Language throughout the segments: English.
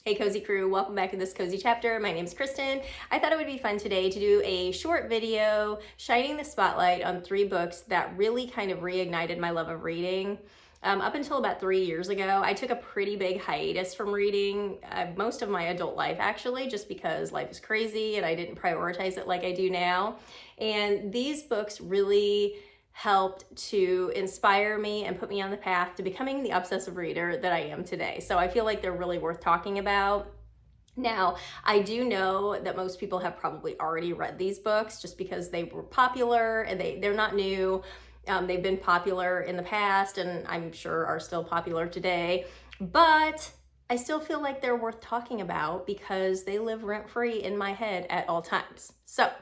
Hey Cozy Crew, welcome back to this cozy chapter. My name is Kristin. I thought it would be fun today to do a short video shining the spotlight on 3 books that really kind of reignited my love of reading. Up until about 3 years ago, I took a pretty big hiatus from reading most of my adult life actually, just because life is crazy and I didn't prioritize it like I do now. And these books really helped to inspire me and put me on the path to becoming the obsessive reader that I am today. So I feel like they're really worth talking about. Now, I do know that most people have probably already read these books just because they were popular and they're not new. They've been popular in the past and I'm sure are still popular today, but I still feel like they're worth talking about because they live rent-free in my head at all times. So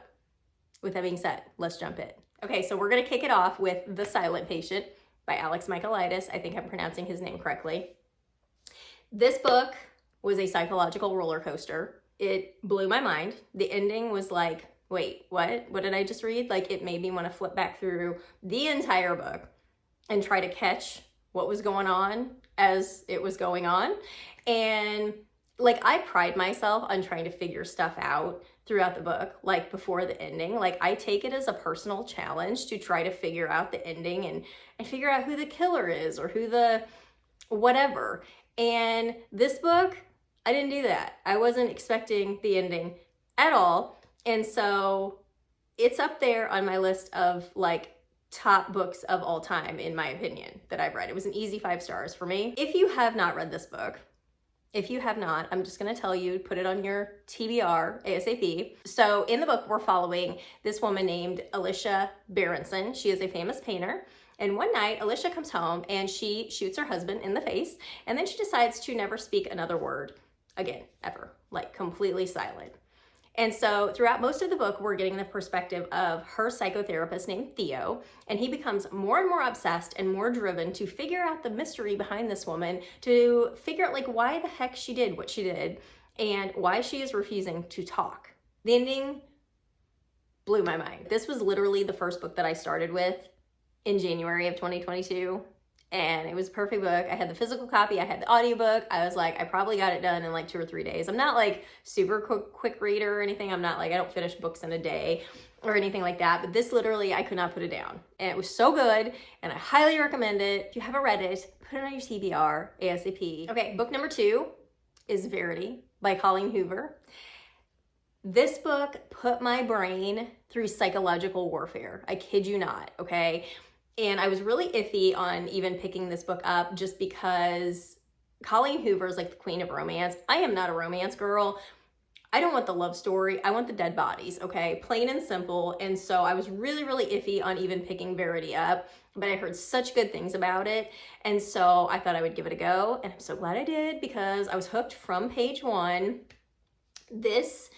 with that being said, let's jump in. Okay, so we're gonna kick it off with The Silent Patient by Alex Michaelides. I think I'm pronouncing his name correctly. This book was a psychological roller coaster. It blew my mind. The ending was like, wait, what? What did I just read? Like, it made me want to flip back through the entire book and try to catch what was going on as it was going on. And like, I pride myself on trying to figure stuff out throughout the book, like before the ending. Like, I take it as a personal challenge to try to figure out the ending and figure out who the killer is or who the whatever. And this book, I didn't do that. I wasn't expecting the ending at all. And so it's up there on my list of like top books of all time, in my opinion, that I've read. It was an easy 5 stars for me. If you have not read this book, if you have not, I'm just gonna tell you, put it on your TBR ASAP. So in the book, we're following this woman named Alicia Berenson. She is a famous painter. And one night, Alicia comes home and she shoots her husband in the face. And then she decides to never speak another word again, ever, like completely silent. And so throughout most of the book, we're getting the perspective of her psychotherapist named Theo, and he becomes more and more obsessed and more driven to figure out the mystery behind this woman, to figure out like why the heck she did what she did and why she is refusing to talk. The ending blew my mind. This was literally the first book that I started with in January of 2022. And it was a perfect book. I had the physical copy, I had the audiobook. I was like, I probably got it done in like 2 or 3 days. I'm not like super quick reader or anything. I'm not like, I don't finish books in a day or anything like that. But this literally, I could not put it down. And it was so good. And I highly recommend it. If you haven't read it, put it on your TBR ASAP. Okay, book number 2 is Verity by Colleen Hoover. This book put my brain through psychological warfare. I kid you not, okay? And I was really iffy on even picking this book up just because Colleen Hoover is like the queen of romance. I am not a romance girl. I don't want the love story. I want the dead bodies, okay? Plain and simple. And so I was really, really iffy on even picking Verity up, but I heard such good things about it. And so I thought I would give it a go. And I'm so glad I did because I was hooked from page 1. This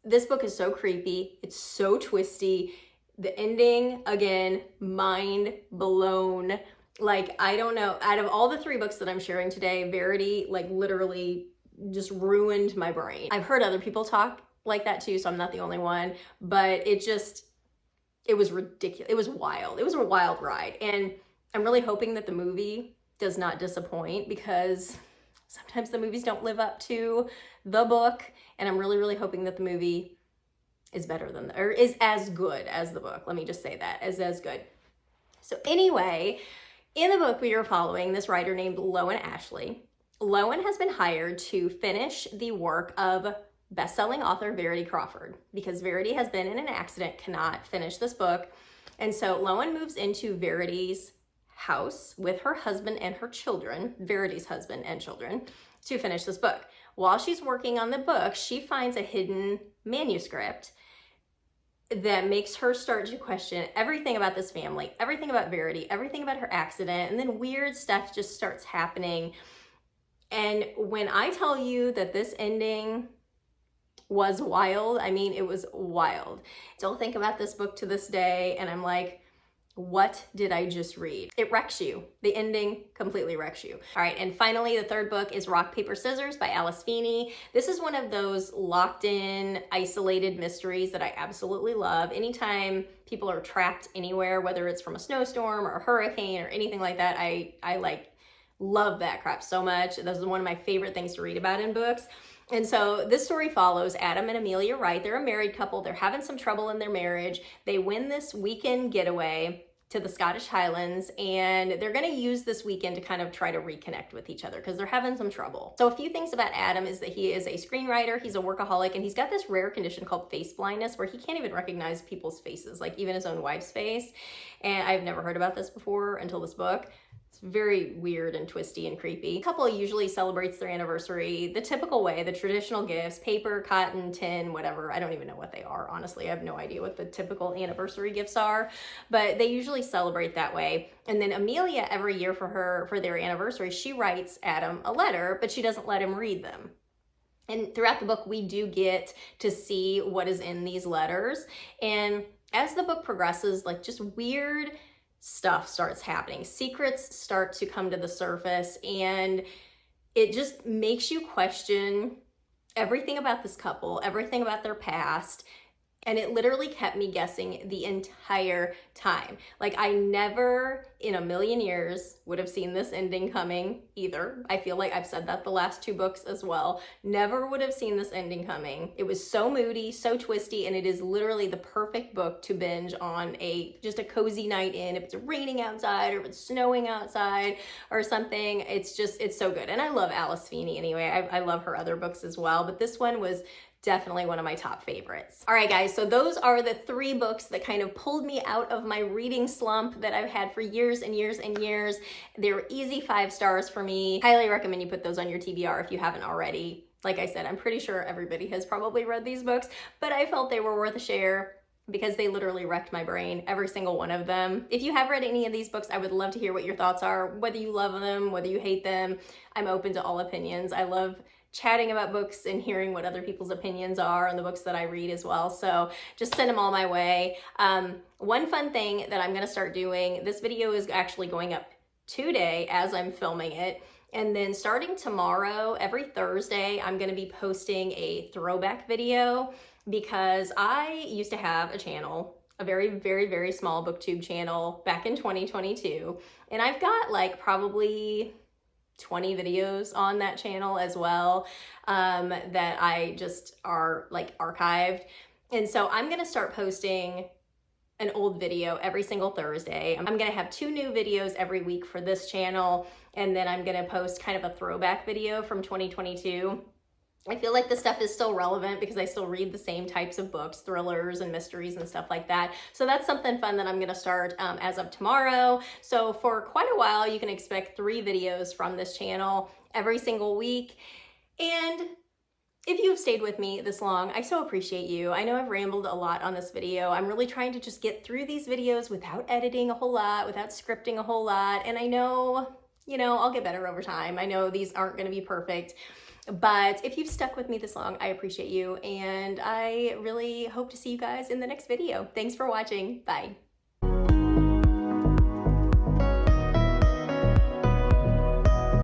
book is so creepy. It's so twisty. The ending, again, mind blown. Like, I don't know, out of all the 3 books that I'm sharing today, Verity, like, literally just ruined my brain. I've heard other people talk like that too, so I'm not the only one, but it was ridiculous. It was wild. It was a wild ride. And I'm really hoping that the movie does not disappoint because sometimes the movies don't live up to the book. And I'm really, really hoping that the movie is better than, or is as good as the book. Let me just say that, is as good. So anyway, in the book we are following this writer named Lowen Ashley. Lowen has been hired to finish the work of best-selling author Verity Crawford because Verity has been in an accident, cannot finish this book. And so Lowen moves into Verity's house with her husband and her children, Verity's husband and children, to finish this book. While she's working on the book, she finds a hidden manuscript that makes her start to question everything about this family, everything about Verity, everything about her accident, and then weird stuff just starts happening. And when I tell you that this ending was wild, I mean, it was wild. Still think about this book to this day, and I'm like, what did I just read? It wrecks you. The ending completely wrecks you. All right, and finally, the 3rd book is Rock, Paper, Scissors by Alice Feeney. This is one of those locked in, isolated mysteries that I absolutely love. Anytime people are trapped anywhere, whether it's from a snowstorm or a hurricane or anything like that, I like Love that crap so much. This is one of my favorite things to read about in books. And so this story follows Adam and Amelia Wright. They're a married couple. They're having some trouble in their marriage. They win this weekend getaway to the Scottish Highlands, and they're going to use this weekend to kind of try to reconnect with each other because they're having some trouble. So a few things about Adam is that he is a screenwriter, he's a workaholic, and he's got this rare condition called face blindness where he can't even recognize people's faces, like even his own wife's face. And I've never heard about this before until this book. It's very weird and twisty and creepy. The couple usually celebrates their anniversary the typical way, the traditional gifts, paper, cotton, tin, whatever. I don't even know what they are, honestly. I have no idea what the typical anniversary gifts are, but they usually celebrate that way. And then Amelia, every year for their anniversary, she writes Adam a letter, but she doesn't let him read them. And throughout the book, we do get to see what is in these letters. And as the book progresses, like just weird stuff starts happening. Secrets start to come to the surface, and it just makes you question everything about this couple, everything about their past. And it literally kept me guessing the entire time. Like I never in a million years would have seen this ending coming either. I feel like I've said that the last two books as well. Never would have seen this ending coming. It was so moody, so twisty, and it is literally the perfect book to binge on just a cozy night in. If it's raining outside or if it's snowing outside or something, it's so good. And I love Alice Feeney anyway. I love her other books as well, but this one was definitely one of my top favorites. All right, guys, so those are the 3 books that kind of pulled me out of my reading slump that I've had for years and years and years. They were easy 5 stars for me. Highly recommend you put those on your TBR if you haven't already. Like I said, I'm pretty sure everybody has probably read these books, but I felt they were worth a share because they literally wrecked my brain, every single one of them. If you have read any of these books, I would love to hear what your thoughts are, whether you love them, whether you hate them. I'm open to all opinions. I love chatting about books and hearing what other people's opinions are on the books that I read as well. So just send them all my way. One fun thing that I'm gonna start doing, this video is actually going up today as I'm filming it. And then starting tomorrow, every Thursday, I'm gonna be posting a throwback video because I used to have a channel, a very, very, very small booktube channel back in 2022. And I've got like probably 20 videos on that channel as well that I just are like archived. And so I'm gonna start posting an old video every single Thursday. I'm gonna have 2 new videos every week for this channel, and then I'm gonna post kind of a throwback video from 2022. I feel like this stuff is still relevant because I still read the same types of books, thrillers and mysteries and stuff like that. So that's something fun that I'm gonna start as of tomorrow. So for quite a while, you can expect 3 videos from this channel every single week. And if you've stayed with me this long, I so appreciate you. I know I've rambled a lot on this video. I'm really trying to just get through these videos without editing a whole lot, without scripting a whole lot. And I know, I'll get better over time. I know these aren't gonna be perfect. But if you've stuck with me this long, I appreciate you, and I really hope to see you guys in the next video. Thanks for watching. Bye.